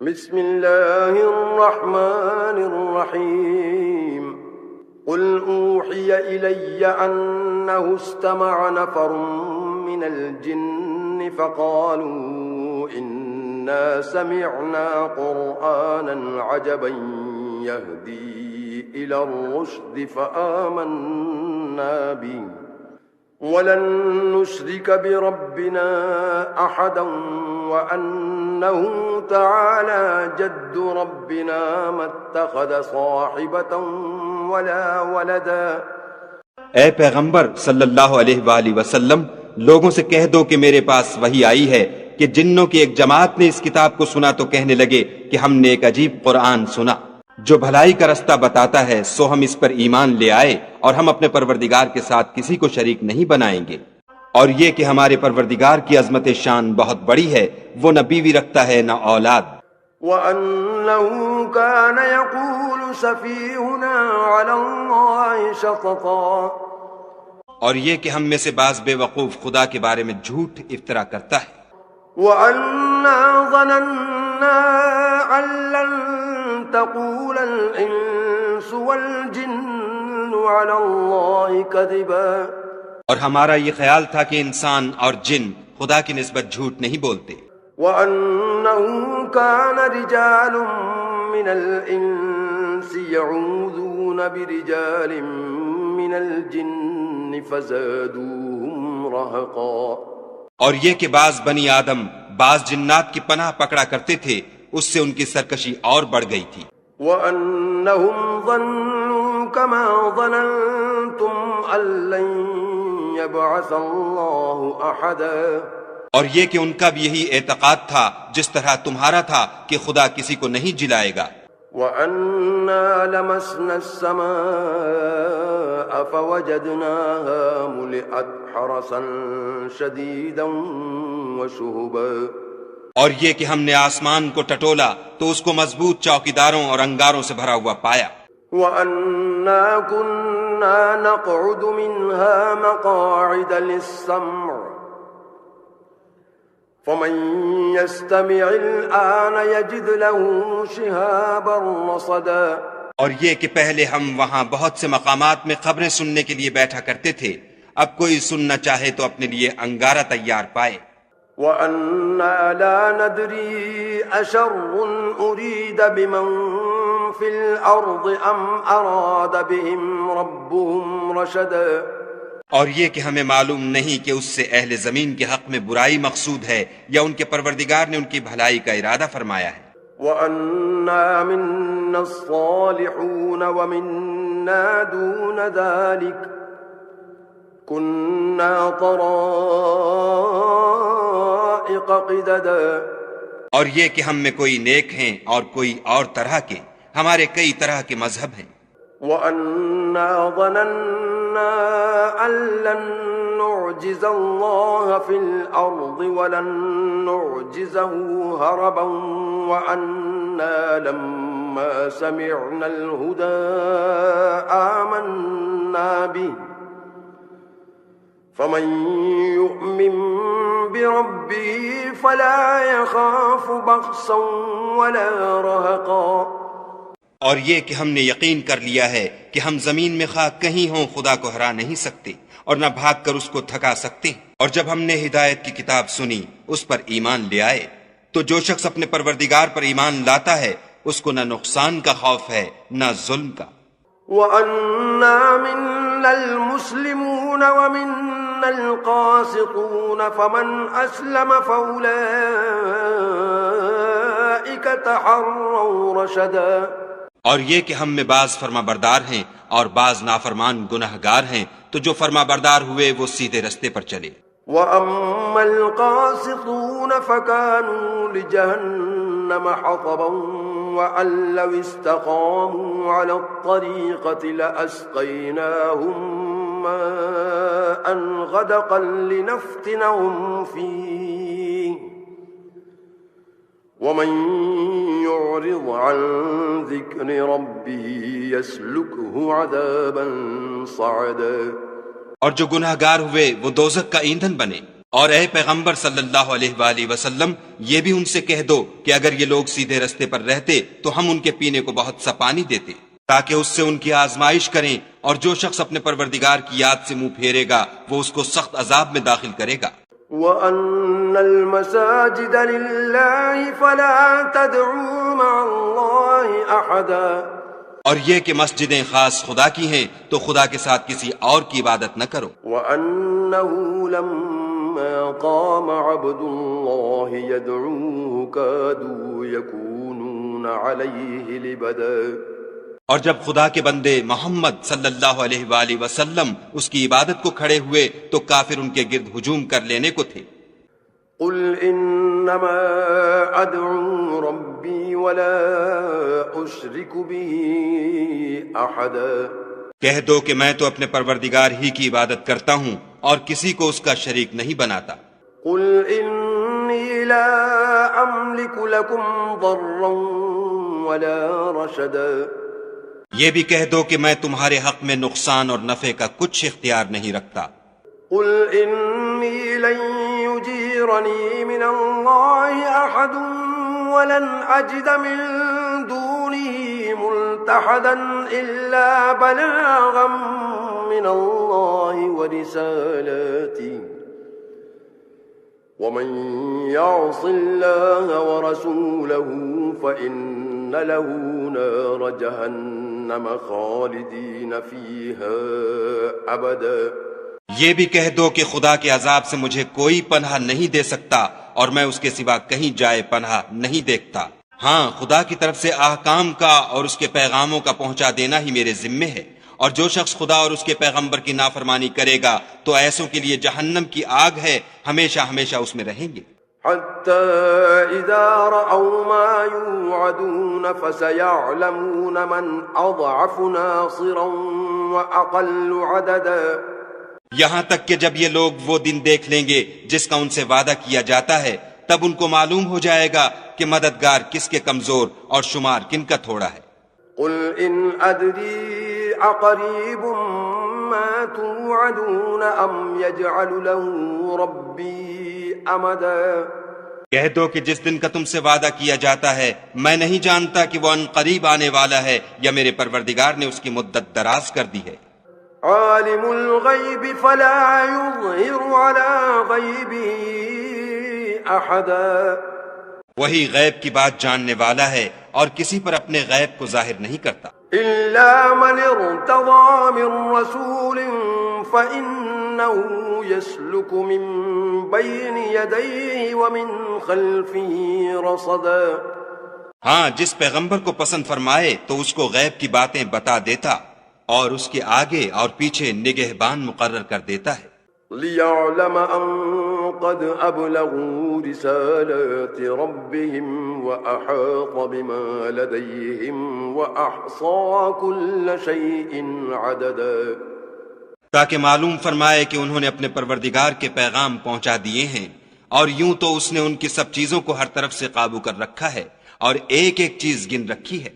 بسم الله الرحمن الرحيم قل أوحي إلي أنه استمع نفر من الجن فقالوا إنا سمعنا قرآنا عجبا يهدي إلى الرشد فآمنا به ولن نشرك بربنا أحدا وأنه تعالى جد ربنا ما اتخذ صاحبة ولا ولدا۔ اے پیغمبر صلی اللہ علیہ وآلہ وسلم، لوگوں سے کہہ دو کہ میرے پاس وحی آئی ہے کہ جنوں کی ایک جماعت نے اس کتاب کو سنا تو کہنے لگے کہ ہم نے ایک عجیب قرآن سنا جو بھلائی کا رستہ بتاتا ہے، سو ہم اس پر ایمان لے آئے اور ہم اپنے پروردگار کے ساتھ کسی کو شریک نہیں بنائیں گے، اور یہ کہ ہمارے پروردگار کی عظمت شان بہت بڑی ہے، وہ نہ بیوی رکھتا ہے نہ اولاد۔ وَأَنَّهُ كَانَ يَقُولُ سَفِيهُنَا عَلَى اللَّهِ شَطَطًا، اور یہ کہ ہم میں سے بعض بے وقوف خدا کے بارے میں جھوٹ افطرا کرتا ہے۔ وَأَنَّا ظَنَنَّا أَن لَّن تَقُولَ الْإِنسُ وَالْجِنُّ عَلَى اللَّهِ كَذِبًا، اور ہمارا یہ خیال تھا کہ انسان اور جن خدا کی نسبت جھوٹ نہیں بولتے۔ وَأَنَّهُ كَانَ رِجَالٌ مِّنَ الْإِنسِ يَعُوذُونَ بِرِجَالٍ مِّنَ الْجِنِّ فَزَادُوهُمْ رَهَقًا، اور یہ کہ بعض بنی آدم بعض جنات کی پناہ پکڑا کرتے تھے، اس سے ان کی سرکشی اور بڑھ گئی تھی۔ وَأَنَّهُمْ ظَنُّوا كَمَا ظَنَنْتُمْ أَن لَّن يَبْعَثَ اللَّهُ أَحَدًا، اور یہ کہ ان کا بھی یہی اعتقاد تھا جس طرح تمہارا تھا کہ خدا کسی کو نہیں جلائے گا۔ وَأَنَّا لَمَسْنَا السَّمَاءَ فَوَجَدْنَاهَا مُلِئَتْ حَرَسًا شَدِيدًا وَشُهُبًا، اور یہ کہ ہم نے آسمان کو ٹٹولا تو اس کو مضبوط چوکیداروں اور انگاروں سے بھرا ہوا پایا۔ وَأَنَّا كُنَّا نَقْعُدُ مِنْهَا مَقَاعِدَ لِلسَّمْعِ فَمَن يَسْتَمِعِ الْآنَ يَجِدْ لَهُ شِهَابًا رَّصَدًا، اور یہ کہ پہلے ہم وہاں بہت سے مقامات میں خبریں سننے کے لیے بیٹھا کرتے تھے، اب کوئی سننا چاہے تو اپنے لیے انگارہ تیار پائے۔ وَأَنَّا لَا نَدْرِي أَشَرٌّ أُرِيدَ بِمَن فِي الْأَرْضِ أَمْ أَرَادَ بِهِمْ رَبُّهُمْ رَشَدًا، اور یہ کہ ہمیں معلوم نہیں کہ اس سے اہل زمین کے حق میں برائی مقصود ہے یا ان کے پروردگار نے ان کی بھلائی کا ارادہ فرمایا ہے۔ وَأَنَّا مِنَّا الصَّالِحُونَ وَمِنَّا دُونَ ذَلِكَ كُنَّا طَرَائِقَ قِدَدًا، اور یہ کہ ہم میں کوئی نیک ہیں اور کوئی اور طرح کے، ہمارے کئی طرح کے مذہب ہیں۔ وَأَنَّا ظَنَنَّا أَن لَّن نُّعْجِزَ اللَّهَ فِي الْأَرْضِ وَلَن نُّعْجِزَهُ هَرَبًا وَأَنَّا لَمَّا سَمِعْنَا الْهُدَىٰ آمَنَّا بِهِ فَمَن يُؤْمِن بِرَبِّهِ فَلَا يَخَافُ بَخْسًا وَلَا رَهَقًا، اور یہ کہ ہم نے یقین کر لیا ہے کہ ہم زمین میں خواہ کہیں ہوں خدا کو ہرا نہیں سکتے اور نہ بھاگ کر اس کو تھکا سکتے، اور جب ہم نے ہدایت کی کتاب سنی اس پر ایمان لے آئے، تو جو شخص اپنے پروردگار پر ایمان لاتا ہے اس کو نہ نقصان کا خوف ہے نہ ظلم کا۔ وَأَنَّا مِنَّا الْمُسْلِمُونَ وَمِنَّا الْقَاسِطُونَ فَمَنْ أَسْلَمَ فَأُولَئِكَ تَحَرَّوْا رَشَدًا، اور یہ کہ ہم میں بعض فرما بردار ہیں اور بعض نافرمان گناہگار ہیں، تو جو فرما بردار ہوئے وہ سیدھے رستے پر چلے۔ وَأَمَّا الْقَاسِطُونَ فَكَانُوا لِجَهَنَّمَ حَطَبًا وَأَن لَّوِ اسْتَقَامُوا عَلَى الطَّرِيقَةِ لَأَسْقَيْنَاهُم مَّاءً غَدَقًا لِّنَفْتِنَهُمْ فِيهِ وَمَن يُعْرِضْ عَن ذِكْرِ رَبِّهِ يَسْلُكْهُ عَذَابًا صَعَدًا، اور جو گناہگار ہوئے وہ دوزخ کا ایندھن بنے، اور اے پیغمبر صلی اللہ علیہ وآلہ وسلم یہ بھی ان سے کہہ دو کہ اگر یہ لوگ سیدھے رستے پر رہتے تو ہم ان کے پینے کو بہت سا پانی دیتے تاکہ اس سے ان کی آزمائش کریں، اور جو شخص اپنے پروردگار کی یاد سے منہ پھیرے گا وہ اس کو سخت عذاب میں داخل کرے گا۔ وَأَنَّ الْمَسَاجِدَ لِلَّهِ فَلَا تَدْعُوا مَعَ اللَّهِ أَحَدًا، اور یہ کہ مسجدیں خاص خدا کی ہیں تو خدا کے ساتھ کسی اور کی عبادت نہ کرو۔ وَأَنَّهُ لَمَّا قَامَ عَبْدُ اللَّهِ يَدْعُوهُ كَادُوا يَكُونُونَ عَلَيْهِ لِبَدًا، اور جب خدا کے بندے محمد صلی اللہ علیہ وآلہ وسلم اس کی عبادت کو کھڑے ہوئے تو کافر ان کے گرد ہجوم کر لینے کو تھے۔ قل انما ادعو ربی ولا اشرک به احدا، کہہ دو کہ میں تو اپنے پروردگار ہی کی عبادت کرتا ہوں اور کسی کو اس کا شریک نہیں بناتا۔ قل انی لا املک لکم ضرا ولا رشدا، یہ بھی کہہ دو کہ میں تمہارے حق میں نقصان اور نفع کا کچھ اختیار نہیں رکھتا۔ قل انی لن یجیرنی من اللہ احد ولن اجد من دونه ملتحدا الا بلاغا من اللہ ورسالاتی، ومن يعص الله ورسوله فإن له نار جهنم خالدين فيها أبدا، یہ بھی کہہ دو کہ خدا کے عذاب سے مجھے کوئی پناہ نہیں دے سکتا اور میں اس کے سوا کہیں جائے پناہ نہیں دیکھتا۔ ہاں، خدا کی طرف سے احکام کا اور اس کے پیغاموں کا پہنچا دینا ہی میرے ذمے ہے، اور جو شخص خدا اور اس کے پیغمبر کی نافرمانی کرے گا تو ایسوں کے لیے جہنم کی آگ ہے، ہمیشہ ہمیشہ اس میں رہیں گے۔ حتى إذا رأوا ما يوعدون فسيعلمون من أضعف ناصرا وأقل عددا، یہاں تک کہ جب یہ لوگ وہ دن دیکھ لیں گے جس کا ان سے وعدہ کیا جاتا ہے، تب ان کو معلوم ہو جائے گا کہ مددگار کس کے کمزور اور شمار کن کا تھوڑا ہے۔ قل ان ادری اقریب ما توعدون ام يجعل له ربی امدا، کہہ دو کہ جس دن کا تم سے وعدہ کیا جاتا ہے میں نہیں جانتا کہ وہ ان قریب آنے والا ہے یا میرے پروردگار نے اس کی مدت دراز کر دی ہے۔ عالم الغیب فلا یظہر علی غیبہ احدا، وہی غیب کی بات جاننے والا ہے اور کسی پر اپنے غیب کو ظاہر نہیں کرتا، الا من ارتضى من رسول فإنه يسلك من بين يديه ومن خلفه رصدا، ہاں جس پیغمبر کو پسند فرمائے تو اس کو غیب کی باتیں بتا دیتا اور اس کے آگے اور پیچھے نگہبان مقرر کر دیتا ہے، ليعلم ان قد ابلغوا رسالات ربهم واحاط بما لديهم واحصى كل شيء عددا، تاکہ معلوم فرمائے کہ انہوں نے اپنے پروردگار کے پیغام پہنچا دیے ہیں، اور یوں تو اس نے ان کی سب چیزوں کو ہر طرف سے قابو کر رکھا ہے اور ایک ایک چیز گن رکھی ہے۔